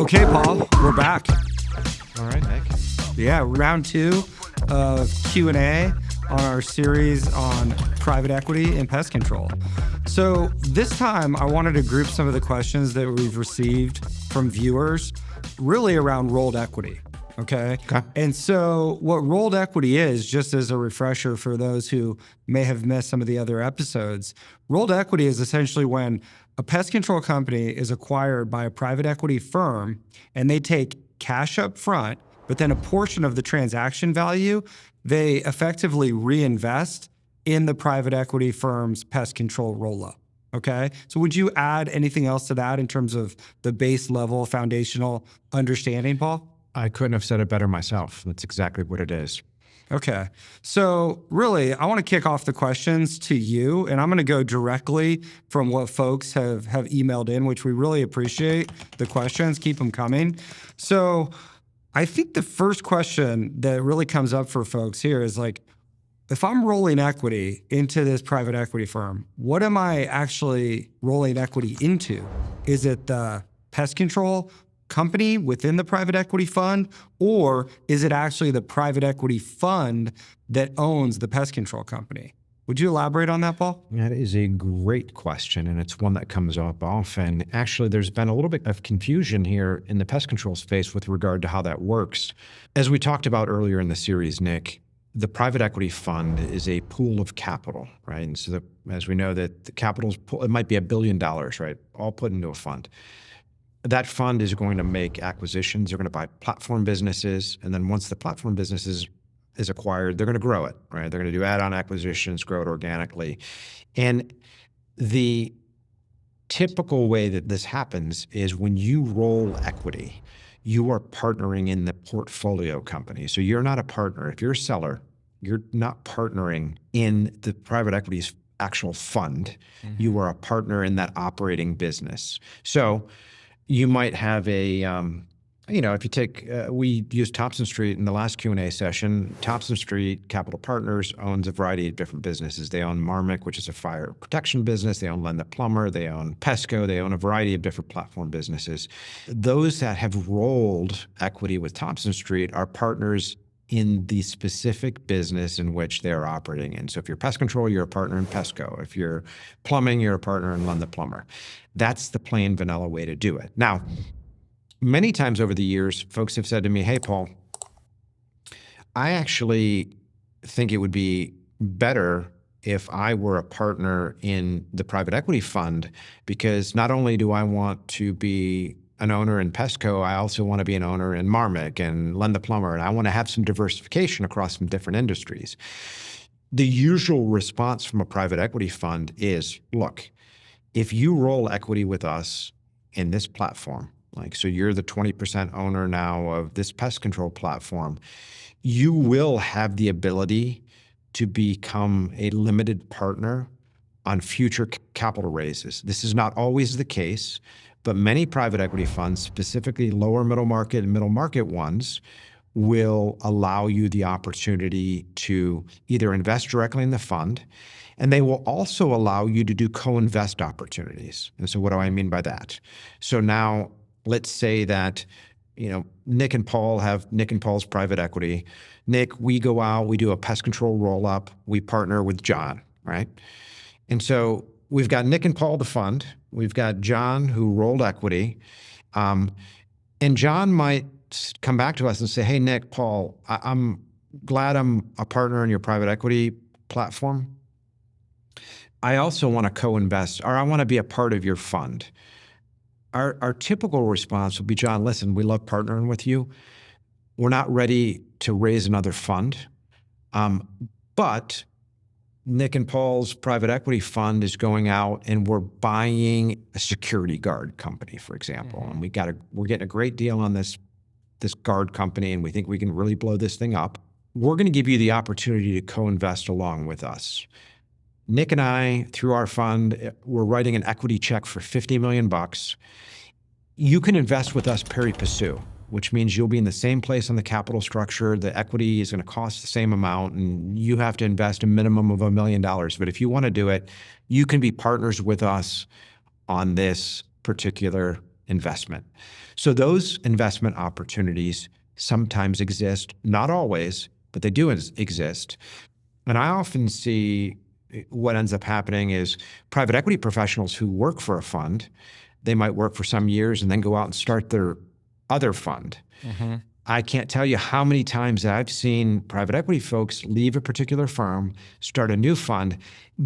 Okay, Paul, we're back. All right, Nick. Yeah, round 2 of Q&A on our series on private equity and pest control. So this time I wanted to group some of the questions that we've received from viewers really around rolled equity. Okay. And so what rolled equity is, just as a refresher for those who may have missed some of the other episodes, rolled equity is essentially when a pest control company is acquired by a private equity firm and they take cash up front, but then a portion of the transaction value, they effectively reinvest in the private equity firm's pest control roll-up. Okay. So would you add anything else to that in terms of the base level foundational understanding, Paul? I couldn't have said it better myself. That's exactly what it is. Okay. So really, I want to kick off the questions to you, and I'm going to go directly from what folks have emailed in, which we really appreciate the questions. Keep them coming. So I think the first question that really comes up for folks here is like, if I'm rolling equity into this private equity firm, what am I actually rolling equity into? Is it the pest control company within the private equity fund, or is it actually the private equity fund that owns the pest control company? Would you elaborate on that, Paul? That is a great question, and it's one that comes up often. Actually, there's been a little bit of confusion here in the pest control space with regard to how that works. As we talked about earlier in the series, Nick, the private equity fund is a pool of capital, right? And so as we know that the capital's pool, it might be $1 billion, right? All put into a fund. That fund is going to make acquisitions. They're going to buy platform businesses. And then once the platform business is acquired, they're going to grow it, right? They're going to do add-on acquisitions, grow it organically. And the typical way that this happens is when you roll equity, you are partnering in the portfolio company. So you're not a partner. If you're a seller, you're not partnering in the private equity's actual fund. Mm-hmm. You are a partner in that operating business. So you might have a, if you take, we used Thompson Street in the last Q&A session. Thompson Street Capital Partners owns a variety of different businesses. They own Marmik, which is a fire protection business. They own Len the Plumber. They own Pesco. They own a variety of different platform businesses. Those that have rolled equity with Thompson Street are partners in the specific business in which they're operating in. So if you're pest control, you're a partner in Pesco. If you're plumbing, you're a partner in Len the Plumber. That's the plain vanilla way to do it. Now, many times over the years, folks have said to me, hey, Paul, I actually think it would be better if I were a partner in the private equity fund, because not only do I want to be an owner in Pesco, I also want to be an owner in Marmik and Len the Plumber, and I want to have some diversification across some different industries. The usual response from a private equity fund is, look, if you roll equity with us in this platform, so you're the 20% owner now of this pest control platform, you will have the ability to become a limited partner on future capital raises. This is not always the case, but many private equity funds, specifically lower middle market and middle market ones, will allow you the opportunity to either invest directly in the fund, and they will also allow you to do co-invest opportunities. And so what do I mean by that? So now let's say that, Nick and Paul have Nick and Paul's private equity. Nick, we go out, we do a pest control roll-up, we partner with John, right? And so we've got Nick and Paul, the fund. We've got John, who rolled equity. And John might come back to us and say, hey, Nick, Paul, I'm glad I'm a partner in your private equity platform. I also want to co-invest, or I want to be a part of your fund. Our typical response would be, John, listen, we love partnering with you. We're not ready to raise another fund, but Nick and Paul's private equity fund is going out and we're buying a security guard company, for example. Mm-hmm. And we're getting a great deal on this guard company, and we think we can really blow this thing up. We're going to give you the opportunity to co-invest along with us. Nick and I, through our fund, we're writing an equity check for $50 million. You can invest with us pari passu, which means you'll be in the same place on the capital structure. The equity is going to cost the same amount, and you have to invest a minimum of $1 million. But if you want to do it, you can be partners with us on this particular investment. So those investment opportunities sometimes exist, not always, but they do exist. And I often see what ends up happening is private equity professionals who work for a fund, they might work for some years and then go out and start their other fund. Mm-hmm. I can't tell you how many times I've seen private equity folks leave a particular firm, start a new fund,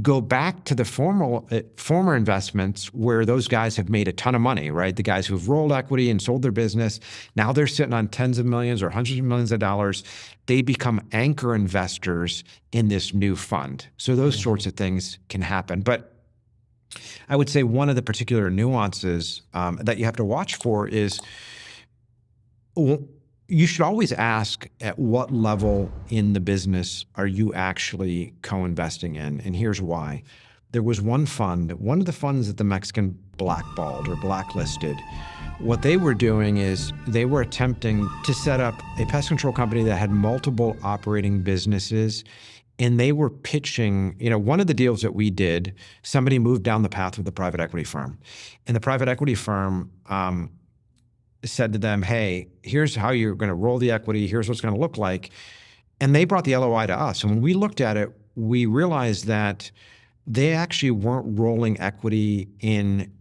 go back to the former investments where those guys have made a ton of money, right? The guys who've rolled equity and sold their business, now they're sitting on tens of millions or hundreds of millions of dollars. They become anchor investors in this new fund. So those sorts of things can happen. But I would say one of the particular nuances that you have to watch for is you should always ask at what level in the business are you actually co-investing in? And here's why. There was one fund, one of the funds that the Mexican blackballed or blacklisted. What they were doing is they were attempting to set up a pest control company that had multiple operating businesses. And they were pitching, one of the deals that we did, somebody moved down the path with a private equity firm. And the private equity firm said to them, hey, here's how you're going to roll the equity. Here's what's going to look like. And they brought the LOI to us. And when we looked at it, we realized that they actually weren't rolling equity in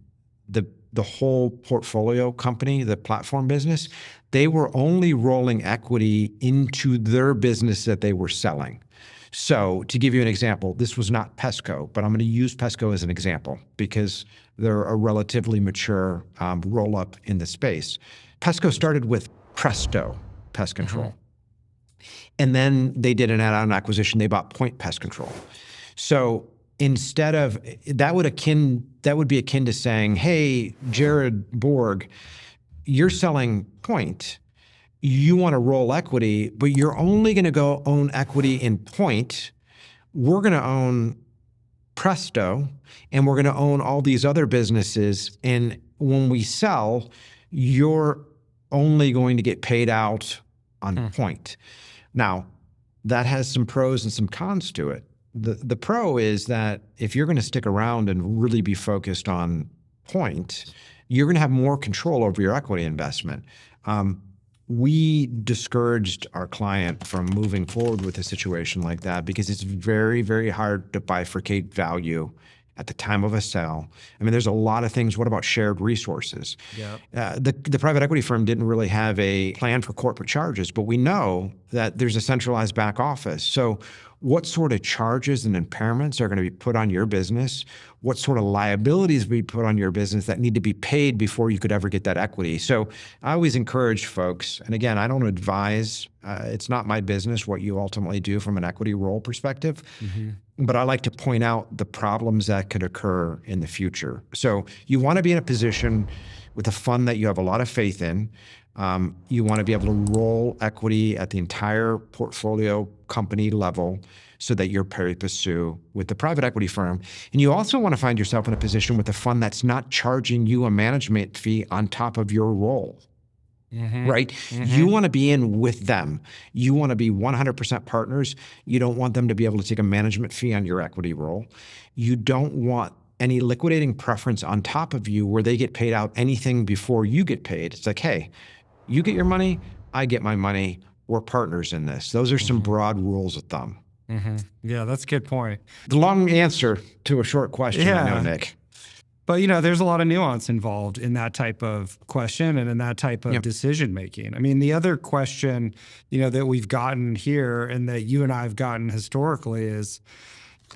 the whole portfolio company, the platform business. They were only rolling equity into their business that they were selling. So to give you an example, this was not Pesco, but I'm going to use Pesco as an example because they're a relatively mature roll-up in the space. Pesco started with Presto Pest Control. And then they did an add-on acquisition. They bought Point Pest Control. So instead of, that would be akin to saying, hey, Jared Borg, you're selling Point. You want to roll equity, but you're only going to go own equity in Point. We're going to own Presto, and we're going to own all these other businesses. And when we sell, you're only going to get paid out on Point. Now, that has some pros and some cons to it. The pro is that if you're going to stick around and really be focused on Point, you're going to have more control over your equity investment. We discouraged our client from moving forward with a situation like that because it's very, very hard to bifurcate value at the time of a sale. I mean, there's a lot of things. What about shared resources? Yep. The private equity firm didn't really have a plan for corporate charges, but we know that there's a centralized back office. So what sort of charges and impairments are going to be put on your business? What sort of liabilities will be put on your business that need to be paid before you could ever get that equity? So I always encourage folks, and again, I don't advise, it's not my business what you ultimately do from an equity roll perspective, but I like to point out the problems that could occur in the future. So you want to be in a position with a fund that you have a lot of faith in. You want to be able to roll equity at the entire portfolio company level so that you're pari passu with the private equity firm. And you also want to find yourself in a position with a fund that's not charging you a management fee on top of your roll. Right? You want to be in with them. You want to be 100% partners. You don't want them to be able to take a management fee on your equity roll. You don't want any liquidating preference on top of you where they get paid out anything before you get paid. It's like, hey, you get your money, I get my money. We're partners in this. Those are some broad rules of thumb. Yeah, that's a good point. The long answer to a short question, I know, Nick. But, there's a lot of nuance involved in that type of question and in that type of decision making. I mean, the other question, that we've gotten here and that you and I have gotten historically is,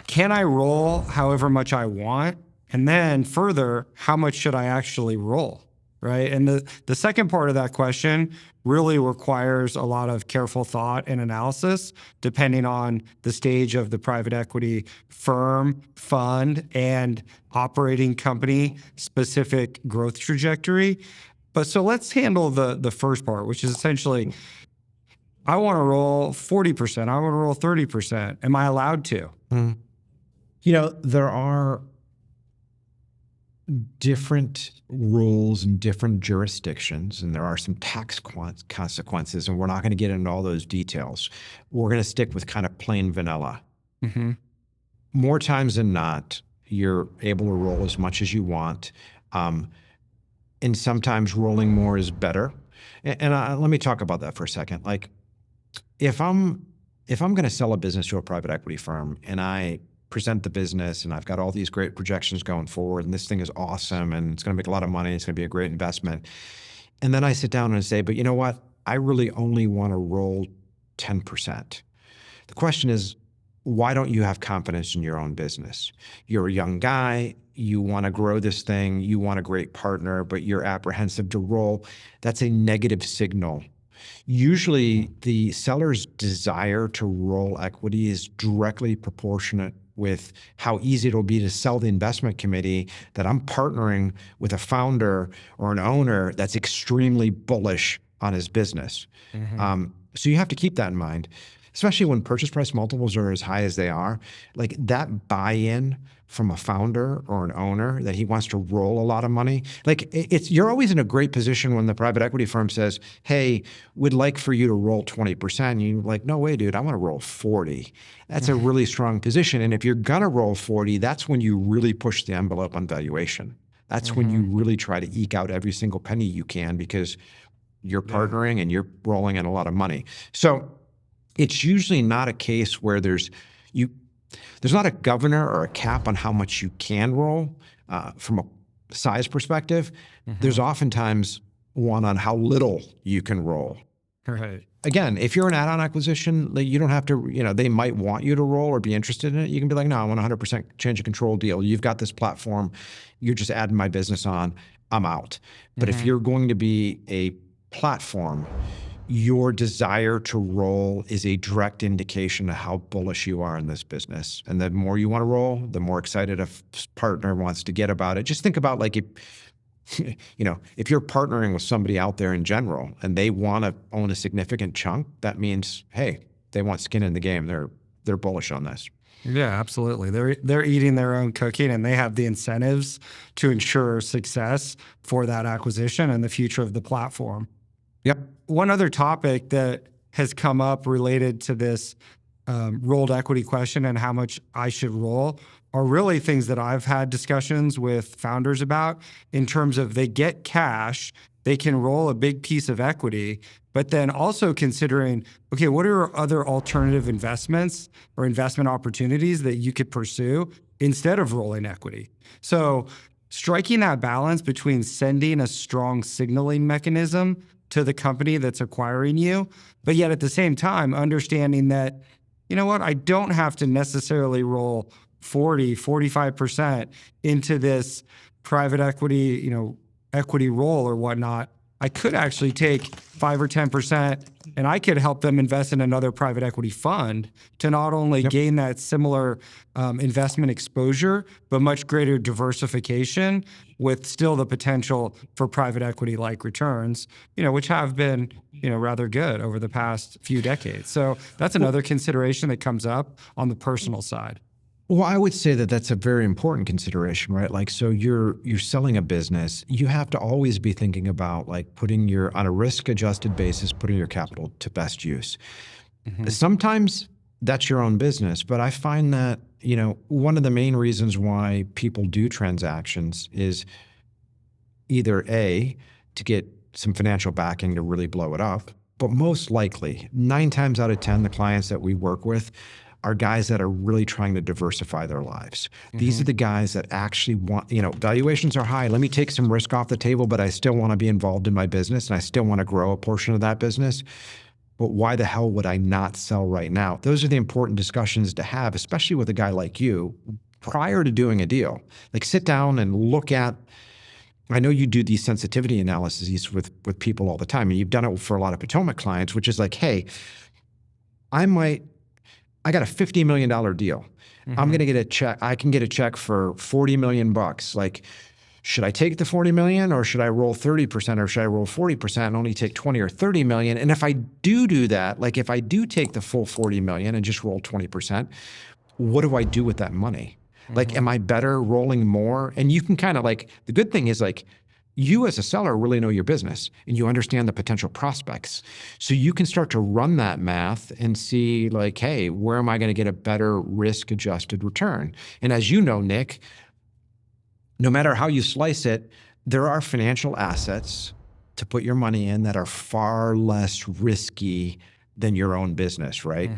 can I roll however much I want? And then further, how much should I actually roll? Right. And the second part of that question really requires a lot of careful thought and analysis, depending on the stage of the private equity firm, fund, and operating company specific growth trajectory. But so let's handle the first part, which is essentially, I want to roll 40%. I want to roll 30%. Am I allowed to? There are different rules in different jurisdictions, and there are some tax consequences, and we're not going to get into all those details. We're going to stick with kind of plain vanilla. More times than not, you're able to roll as much as you want. and sometimes rolling more is better. And let me talk about that for a second. Like, if I'm going to sell a business to a private equity firm and I present the business and I've got all these great projections going forward and this thing is awesome and it's going to make a lot of money, it's going to be a great investment. And then I sit down and say, but you know what? I really only want to roll 10%. The question is, why don't you have confidence in your own business? You're a young guy, you want to grow this thing, you want a great partner, but you're apprehensive to roll. That's a negative signal. Usually the seller's desire to roll equity is directly proportionate with how easy it'll be to sell the investment committee that I'm partnering with a founder or an owner that's extremely bullish on his business. So you have to keep that in mind, especially when purchase price multiples are as high as they are. Like, that buy-in from a founder or an owner that he wants to roll a lot of money. Like, you're always in a great position when the private equity firm says, hey, we'd like for you to roll 20%. And you're like, no way, dude, I want to roll 40. That's a really strong position. And if you're going to roll 40, that's when you really push the envelope on valuation. That's when you really try to eke out every single penny you can, because you're partnering and you're rolling in a lot of money. So it's usually not a case where there's not a governor or a cap on how much you can roll from a size perspective. There's oftentimes one on how little you can roll. Right. Again, if you're an add-on acquisition, you don't have to, they might want you to roll or be interested in it. You can be like, no, I want a 100% change of control deal. You've got this platform. You're just adding my business on. I'm out. But if you're going to be a platform, your desire to roll is a direct indication of how bullish you are in this business. And the more you want to roll, the more excited a partner wants to get about it. Just think about, like, if you're partnering with somebody out there in general and they want to own a significant chunk, that means, hey, they want skin in the game. They're bullish on this. Yeah, absolutely. They're eating their own cooking, and they have the incentives to ensure success for that acquisition and the future of the platform. Yep. One other topic that has come up related to this rolled equity question and how much I should roll are really things that I've had discussions with founders about, in terms of they get cash, they can roll a big piece of equity, but then also considering, okay, what are other alternative investments or investment opportunities that you could pursue instead of rolling equity? So striking that balance between sending a strong signaling mechanism to the company that's acquiring you, but yet at the same time, understanding that, you know what, I don't have to necessarily roll 40, 45% into this private equity, equity roll or whatnot. I could actually take 5 or 10% and I could help them invest in another private equity fund to not only gain that similar investment exposure, but much greater diversification, with still the potential for private equity-like returns, which have been, rather good over the past few decades. So that's another consideration that comes up on the personal side. Well, I would say that that's a very important consideration, right? Like, so you're selling a business. You have to always be thinking about, like, on a risk-adjusted basis, putting your capital to best use. Sometimes that's your own business, but I find that, one of the main reasons why people do transactions is either A, to get some financial backing to really blow it up, but most likely, 9 times out of 10, the clients that we work with are guys that are really trying to diversify their lives. These are the guys that actually want, valuations are high. Let me take some risk off the table, but I still want to be involved in my business and I still want to grow a portion of that business. But why the hell would I not sell right now? Those are the important discussions to have, especially with a guy like you, prior to doing a deal. Like, sit down and look at, I know you do these sensitivity analyses with people all the time, and you've done it for a lot of Potomac clients, which is like, hey, I got a $50 million deal. I'm going to get a check. I can get a check for $40 million. Like, should I take the 40 million, or should I roll 30%, or should I roll 40% and only take 20 or 30 million? And if I do that, like, if I do take the full 40 million and just roll 20%, what do I do with that money? Like, am I better rolling more? And you can kind of, like, the good thing is, like, you as a seller really know your business and you understand the potential prospects. So you can start to run that math and see, like, hey, where am I going to get a better risk-adjusted return? And as you know, Nick, no matter how you slice it, there are financial assets to put your money in that are far less risky than your own business, right?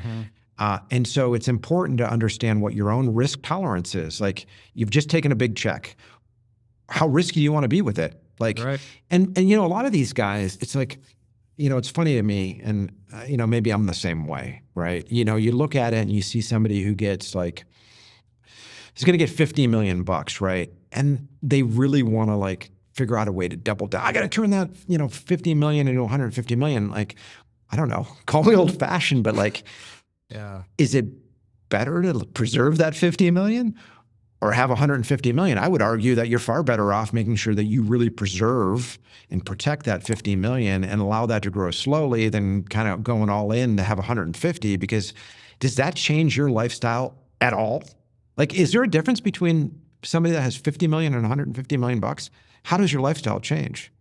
And so it's important to understand what your own risk tolerance is. Like, you've just taken a big check. How risky do you want to be with it? Like, Right. and a lot of these guys, it's like, it's funny to me, and maybe I'm the same way, right? You look at it and you see somebody who gets like, he's going to get 50 million bucks, right? And they really want to like figure out a way to double down. I got to turn that, 50 million into 150 million. Like, I don't know, call me old fashioned, but like, Yeah. is it better to preserve that 50 million or have 150 million? I would argue that you're far better off making sure that you really preserve and protect that 50 million and allow that to grow slowly than kind of going all in to have 150, because does that change your lifestyle at all? Like, is there a difference between somebody that has 50 million and 150 million bucks? How does your lifestyle change?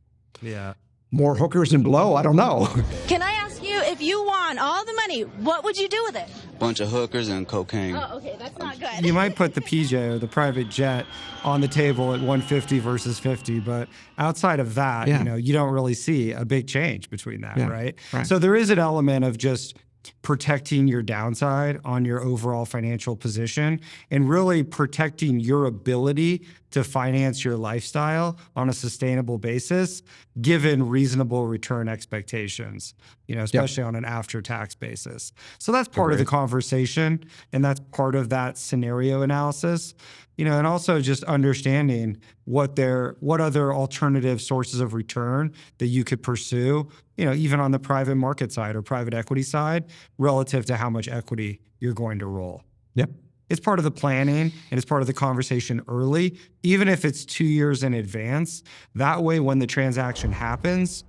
Yeah. More hookers and blow? I don't know. Can I ask you, if you won all the money, what would you do with it? Bunch of hookers and cocaine. Oh, okay, that's not good. You might put the PJ or the private jet on the table at 150 versus 50, but outside of that, you don't really see a big change between that, right? So there is an element of just protecting your downside on your overall financial position and really protecting your ability to finance your lifestyle on a sustainable basis, given reasonable return expectations, especially on an after-tax basis. So that's part of the conversation, and that's part of that scenario analysis, and also just understanding what other alternative sources of return that you could pursue, even on the private market side or private equity side, relative to how much equity you're going to roll. Yep. It's part of the planning and it's part of the conversation early, even if it's 2 years in advance. That way, when the transaction happens,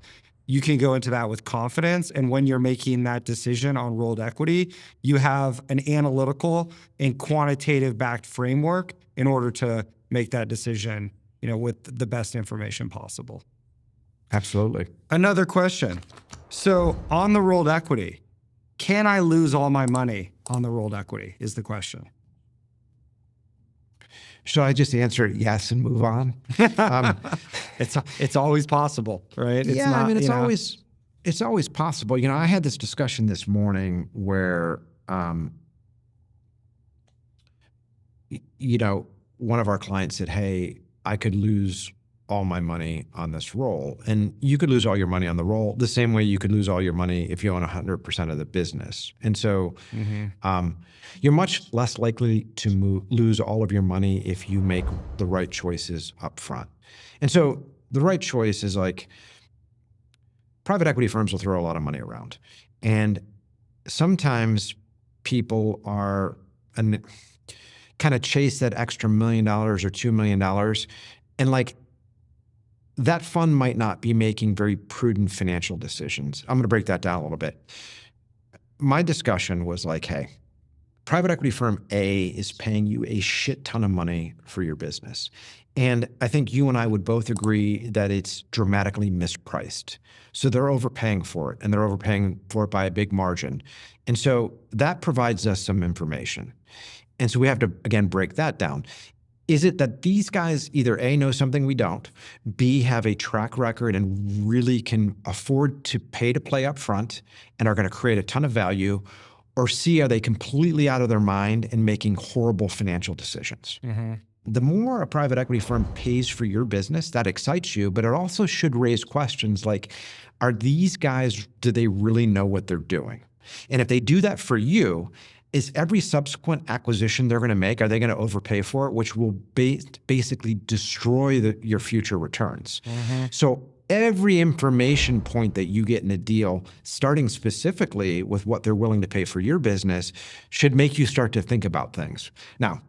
you can go into that with confidence. And when you're making that decision on rolled equity, you have an analytical and quantitative backed framework in order to make that decision, with the best information possible. Absolutely. Another question. So on the rolled equity, can I lose all my money on the rolled equity is the question. Should I just answer yes and move on? It's always possible, right? It's not, it's always possible. I had this discussion this morning where, one of our clients said, "Hey, I could lose all my money on this roll." And you could lose all your money on the roll the same way you could lose all your money if you own 100% of the business. And so you're much less likely to lose all of your money if you make the right choices up front. And so the right choice is like, private equity firms will throw a lot of money around. And sometimes people are kind of chase that extra $1 million or $2 million. And like, that fund might not be making very prudent financial decisions. I'm going to break that down a little bit. My discussion was like, hey, private equity firm A is paying you a shit ton of money for your business. And I think you and I would both agree that it's dramatically mispriced. So they're overpaying for it, and they're overpaying for it by a big margin. And so that provides us some information. And so we have to, again, break that down. Is it that these guys either A, know something we don't, B, have a track record and really can afford to pay to play up front and are going to create a ton of value, or C, are they completely out of their mind and making horrible financial decisions? The more a private equity firm pays for your business, that excites you, but it also should raise questions like, are these guys, do they really know what they're doing? And if they do that for you, is every subsequent acquisition they're going to make, are they going to overpay for it, which will basically destroy your future returns? So every information point that you get in a deal, starting specifically with what they're willing to pay for your business, should make you start to think about things. Now,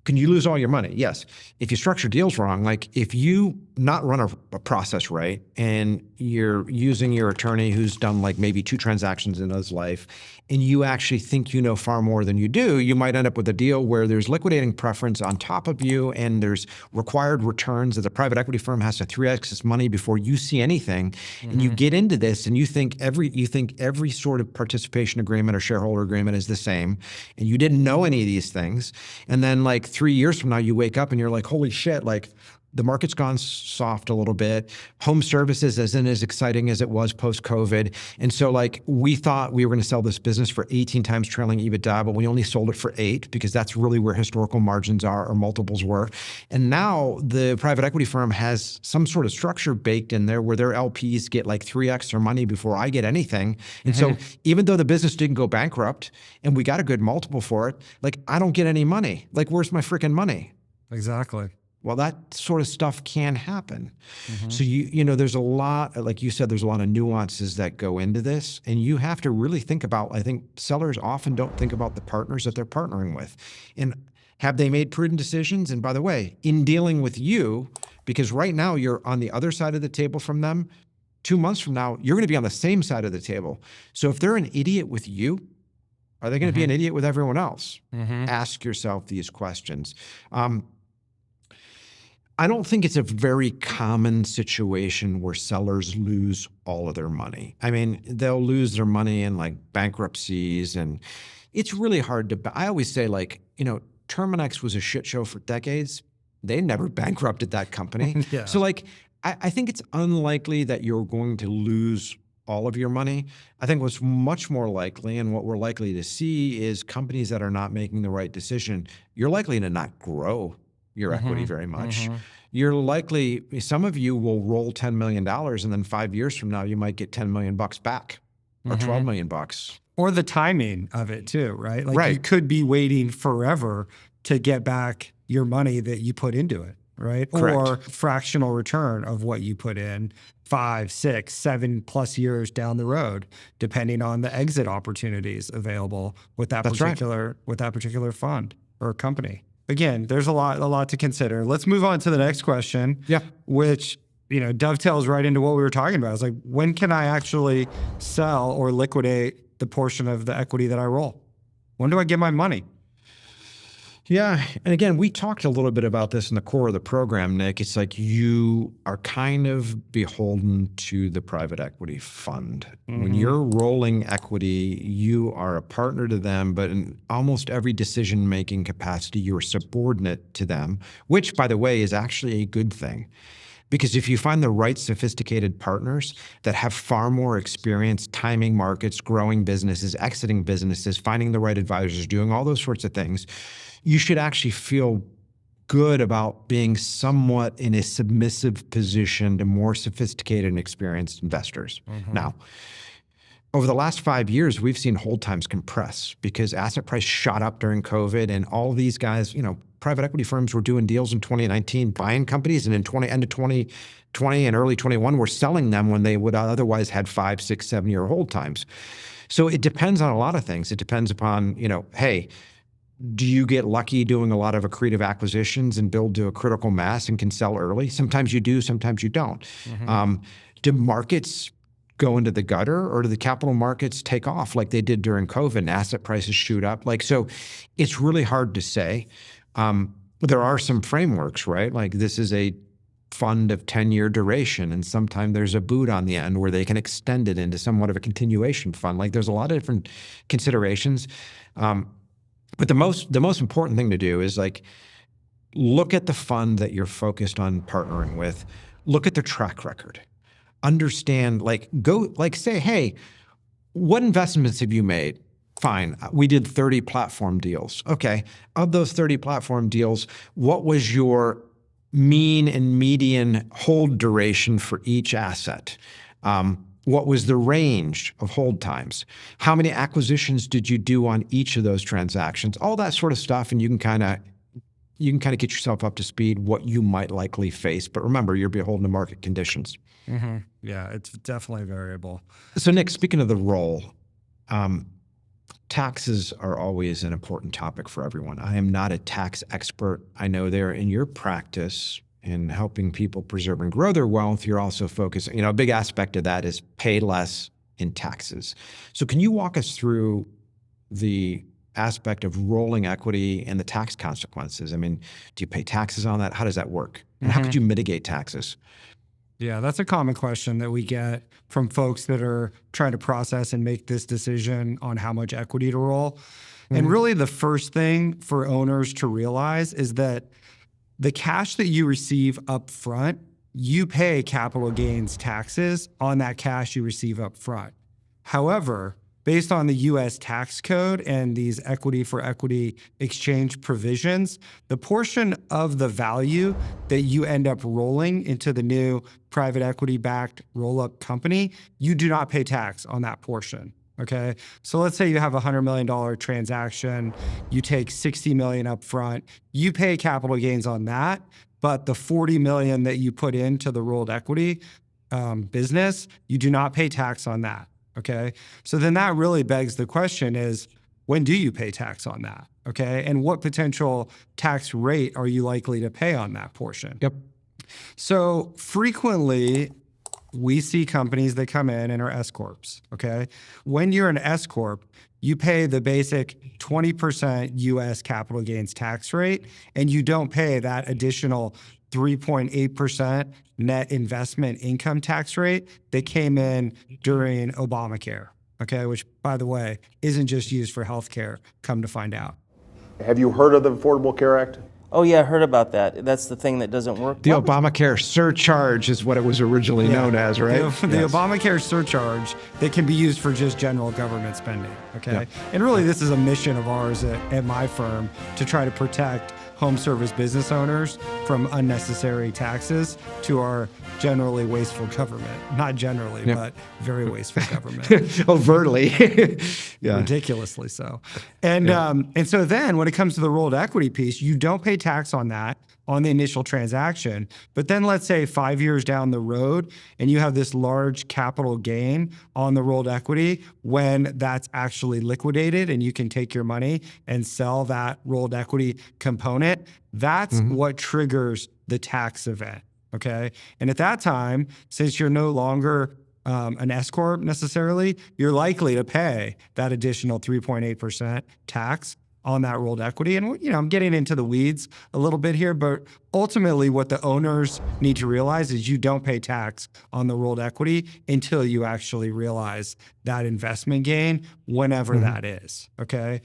can you lose all your money? Yes. If you structure deals wrong, like if you not run a process right and you're using your attorney who's done like maybe 2 transactions in his life, and you actually think you know far more than you do, you might end up with a deal where there's liquidating preference on top of you and there's required returns that the private equity firm has to 3x its money before you see anything. And you get into this and you think every sort of participation agreement or shareholder agreement is the same, and you didn't know any of these things. And then like 3 years from now, you wake up and you're like, holy shit, like The market's gone soft a little bit. Home services isn't as exciting as it was post-COVID. And so like we thought we were going to sell this business for 18 times trailing EBITDA, but we only sold it for 8 because that's really where historical margins are or multiples were. And now the private equity firm has some sort of structure baked in there where their LPs get like 3x their money before I get anything. And so even though the business didn't go bankrupt and we got a good multiple for it, like I don't get any money. Like where's my freaking money? Exactly. Well, that sort of stuff can happen. So you know, there's a lot, like you said, there's a lot of nuances that go into this, and you have to really think about, I think sellers often don't think about the partners that they're partnering with. And have they made prudent decisions? And by the way, in dealing with you, because right now you're on the other side of the table from them, 2 months from now, you're going to be on the same side of the table. So if they're an idiot with you, are they going to be an idiot with everyone else? Ask yourself these questions. I don't think it's a very common situation where sellers lose all of their money. I mean, they'll lose their money in like bankruptcies, and it's really hard to, I always say like, you know, Terminix was a shit show for decades. They never bankrupted that company. Yeah. So like, I think it's unlikely that you're going to lose all of your money. I think what's much more likely and what we're likely to see is companies that are not making the right decision. You're likely to not grow your equity very much. You're likely, some of you will roll $10 million and then 5 years from now, you might get 10 million bucks back or 12 million bucks. Or the timing of it too, right? Like you Right. could be waiting forever to get back your money that you put into it, right? Correct. Or fractional return of what you put in 5, 6, 7+ years down the road, depending on the exit opportunities available with that That's right. particular fund or company. Again, there's a lot to consider. Let's move on to the next question. Yeah. Which, you know, dovetails right into what we were talking about. It's like, when can I actually sell or liquidate the portion of the equity that I roll? When do I get my money? Yeah. And again, we talked a little bit about this in the core of the program, Nick. It's like you are kind of beholden to the private equity fund. When you're rolling equity, you are a partner to them, but in almost every decision-making capacity, you're subordinate to them, which, by the way, is actually a good thing. Because if you find the right sophisticated partners that have far more experience timing markets, growing businesses, exiting businesses, finding the right advisors, doing all those sorts of things, you should actually feel good about being somewhat in a submissive position to more sophisticated and experienced investors. Now, over the last 5 years, we've seen hold times compress because asset price shot up during COVID, and all these guys, you know, private equity firms were doing deals in 2019, buying companies, and in end of 2020 and early 21 were selling them when they would otherwise had 5, 6, 7 year hold times. So it depends on a lot of things. It depends upon, you know, hey, do you get lucky doing a lot of accretive acquisitions and build to a critical mass and can sell early? Sometimes you do, sometimes you don't. Do markets go into the gutter, or do the capital markets take off like they did during COVID and asset prices shoot up? Like, so it's really hard to say. There are some frameworks, right? Like this is a fund of 10-year duration, and sometimes there's a boot on the end where they can extend it into somewhat of a continuation fund. Like there's a lot of different considerations. But the most important thing to do is like, look at the fund that you're focused on partnering with, look at their track record, understand, like say, hey, what investments have you made? Fine, we did 30 platform deals. Okay, of those 30 platform deals, what was your mean and median hold duration for each asset? What was the range of hold times? How many acquisitions did you do on each of those transactions? All that sort of stuff, and you can kind of get yourself up to speed what you might likely face. But remember, you're beholden to market conditions. Yeah, it's definitely variable. So Nick, speaking of the role, taxes are always an important topic for everyone. I am not a tax expert. I know they're in your practice in helping people preserve and grow their wealth. You're also focused, you know, a big aspect of that is pay less in taxes. So can you walk us through the aspect of rolling equity and the tax consequences? I mean, do you pay taxes on that? How does that work? And how could you mitigate taxes? Yeah, that's a common question that we get from folks that are trying to process and make this decision on how much equity to roll. And really the first thing for owners to realize is that the cash that you receive up front, you pay capital gains taxes on that cash you receive up front. However, based on the US tax code and these equity for equity exchange provisions, the portion of the value that you end up rolling into the new private equity backed roll-up company, you do not pay tax on that portion. Okay. So let's say you have a $100 million transaction, you take 60 million up front, you pay capital gains on that, but the 40 million that you put into the rolled equity business, you do not pay tax on that. Okay. So then that really begs the question is, when do you pay tax on that? Okay. And what potential tax rate are you likely to pay on that portion? Yep. So frequently, we see companies that come in and are S corps. Okay, when you're an S corp, you pay the basic 20% U.S. capital gains tax rate, and you don't pay that additional 3.8% net investment income tax rate that came in during Obamacare. Okay, which by the way isn't just used for healthcare. Come to find out. Have you heard of the Affordable Care Act? Oh yeah, I heard about that. That's the thing that doesn't work. The Obamacare surcharge is what it was originally known as, right? The Obamacare surcharge that can be used for just general government spending, okay? Yeah. And really this is a mission of ours at my firm to try to protect home service business owners from unnecessary taxes to our generally wasteful government. Not generally, but very wasteful government. Overtly. Yeah. Ridiculously so. And so then when it comes to the rolled equity piece, you don't pay tax on that on the initial transaction. But then let's say 5 years down the road and you have this large capital gain on the rolled equity when that's actually liquidated and you can take your money and sell that rolled equity component. That's what triggers the tax event. Okay. And at that time, since you're no longer an S corp necessarily, you're likely to pay that additional 3.8% tax on that rolled equity. And, you know, I'm getting into the weeds a little bit here, but ultimately what the owners need to realize is you don't pay tax on the rolled equity until you actually realize that investment gain, whenever that is. Okay.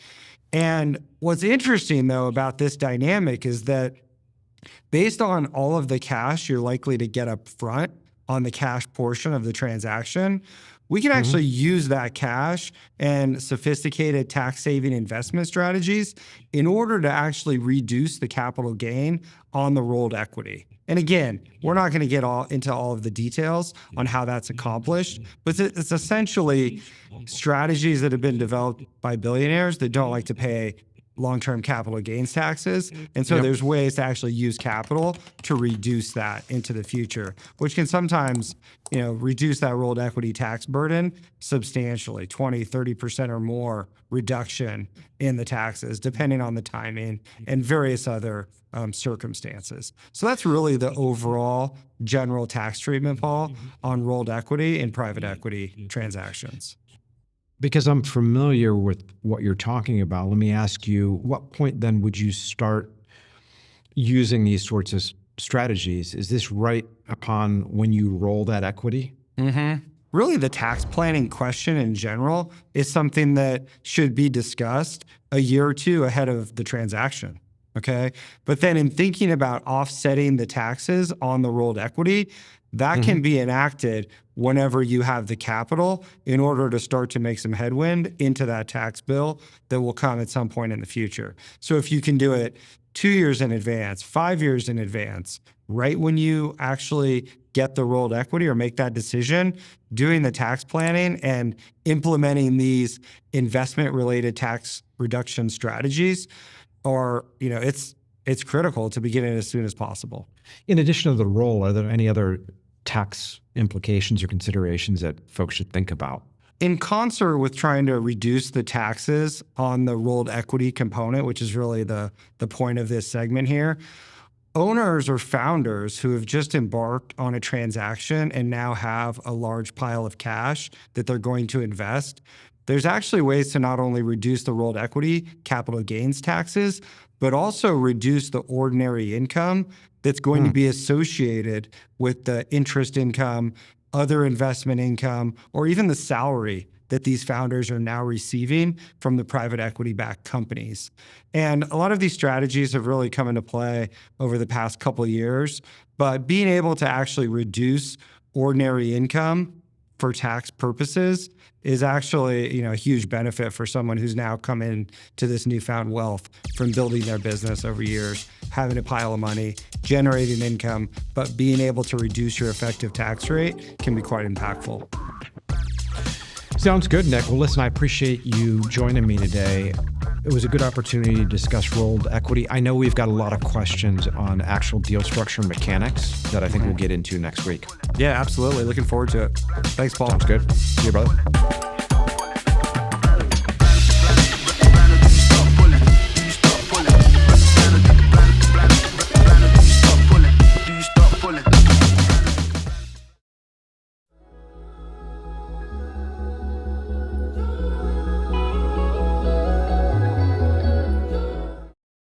And what's interesting though about this dynamic is that based on all of the cash you're likely to get up front on the cash portion of the transaction, we can actually use that cash and sophisticated tax-saving investment strategies in order to actually reduce the capital gain on the rolled equity. And again, we're not going to get into all of the details on how that's accomplished, but it's essentially strategies that have been developed by billionaires that don't like to pay long-term capital gains taxes. And so there's ways to actually use capital to reduce that into the future, which can sometimes, you know, reduce that rolled equity tax burden substantially, 20, 30% or more reduction in the taxes, depending on the timing and various other circumstances. So that's really the overall general tax treatment, Paul, on rolled equity in private equity transactions. Because I'm familiar with what you're talking about, let me ask you, what point then would you start using these sorts of strategies? Is this right upon when you roll that equity? Really, the tax planning question in general is something that should be discussed a year or two ahead of the transaction. Okay. But then in thinking about offsetting the taxes on the rolled equity, that can be enacted whenever you have the capital in order to start to make some headwind into that tax bill that will come at some point in the future. So if you can do it 2 years in advance, 5 years in advance, right when you actually get the rolled equity or make that decision, doing the tax planning and implementing these investment-related tax reduction strategies, or, you know, it's critical to begin it as soon as possible. In addition to the roll, are there any other tax implications or considerations that folks should think about? In concert with trying to reduce the taxes on the rolled equity component, which is really the point of this segment here, owners or founders who have just embarked on a transaction and now have a large pile of cash that they're going to invest, there's actually ways to not only reduce the rolled equity capital gains taxes, but also reduce the ordinary income that's going to be associated with the interest income, other investment income, or even the salary that these founders are now receiving from the private equity-backed companies. And a lot of these strategies have really come into play over the past couple of years, but being able to actually reduce ordinary income for tax purposes is actually, a huge benefit for someone who's now come in to this newfound wealth from building their business over years, having a pile of money, generating income, but being able to reduce your effective tax rate can be quite impactful. Sounds good, Nick. Well, listen, I appreciate you joining me today. It was a good opportunity to discuss rolled equity. I know we've got a lot of questions on actual deal structure mechanics that I think we'll get into next week. Yeah, absolutely. Looking forward to it. Thanks, Paul. Sounds good. See you, brother.